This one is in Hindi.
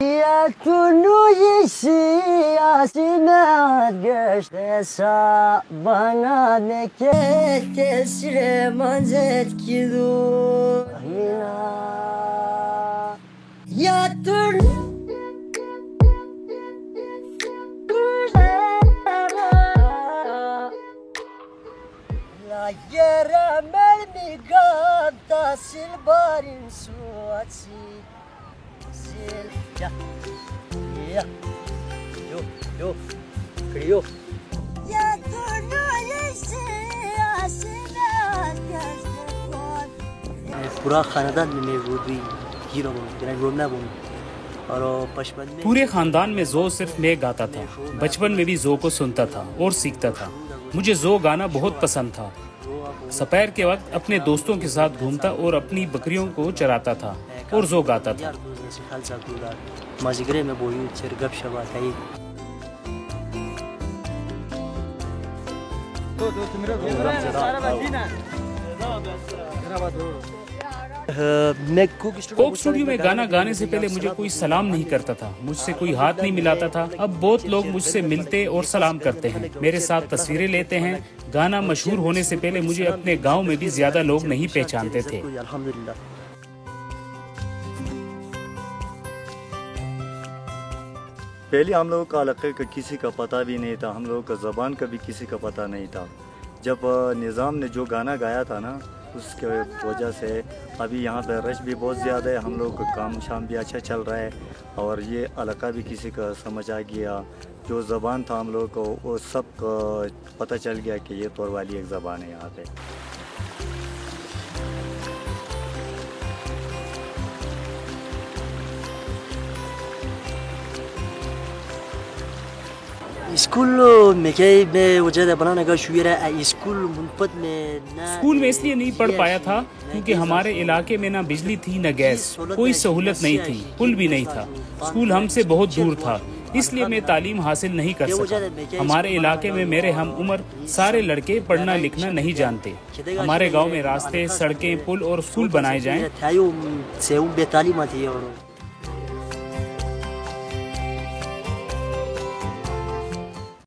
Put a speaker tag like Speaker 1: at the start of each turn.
Speaker 1: Ya tunu siyasine gösterse bana ne kesire manzet kidu ya tunu la yera mermi gata silbarin suatsi Ya, ya, yo, creo. Ya पूरा खानदान में वो भी हीरो बना रोमना बन और बचपन में
Speaker 2: पूरे खानदान में जो सिर्फ मैं गाता था। बचपन में भी जो को सुनता था और सीखता था। मुझे जो गाना बहुत पसंद था। दोपहर के वक्त अपने दोस्तों के साथ घूमता और अपनी बकरियों को चराता था और जो गाता था।
Speaker 1: माजिगरे में बोई चर गप शबा था ये
Speaker 2: कोक स्टूडियो में गाना गाने से पहले मुझे कोई सलाम नहीं करता था, मुझसे कोई हाथ नहीं मिलाता था। अब बहुत लोग मुझसे मिलते और सलाम करते हैं, मेरे साथ तस्वीरें लेते हैं। गाना मशहूर होने से पहले मुझे अपने गांव में भी ज्यादा लोग नहीं पहचानते थे।
Speaker 3: पहले हम लोगों का इलाके का किसी का पता भी नहीं था, हम लोगों का ज़बान का भी किसी का पता नहीं था। जब निज़ाम ने जो गाना गाया था ना, उसके वजह से अभी यहाँ पे रश भी बहुत ज़्यादा है, हम लोग का काम शाम भी अच्छा चल रहा है और ये इलाका भी किसी का समझ आ गया। जो ज़बान था हम लोग को वो सब पता चल गया कि ये तौर वाली एक ज़बान है यहाँ पे।
Speaker 1: स्कूल में
Speaker 2: इसलिए नहीं पढ़ पाया था क्योंकि हमारे इलाके में ना बिजली थी न गैस, कोई सहूलत नहीं थी, पुल भी नहीं था। स्कूल हमसे बहुत दूर था, इसलिए मैं तालीम हासिल नहीं कर सका। हमारे इलाके में मेरे हम उम्र सारे लड़के पढ़ना लिखना नहीं जानते। हमारे गांव में रास्ते, सड़कें, पुल और स्कूल बनाए जाएं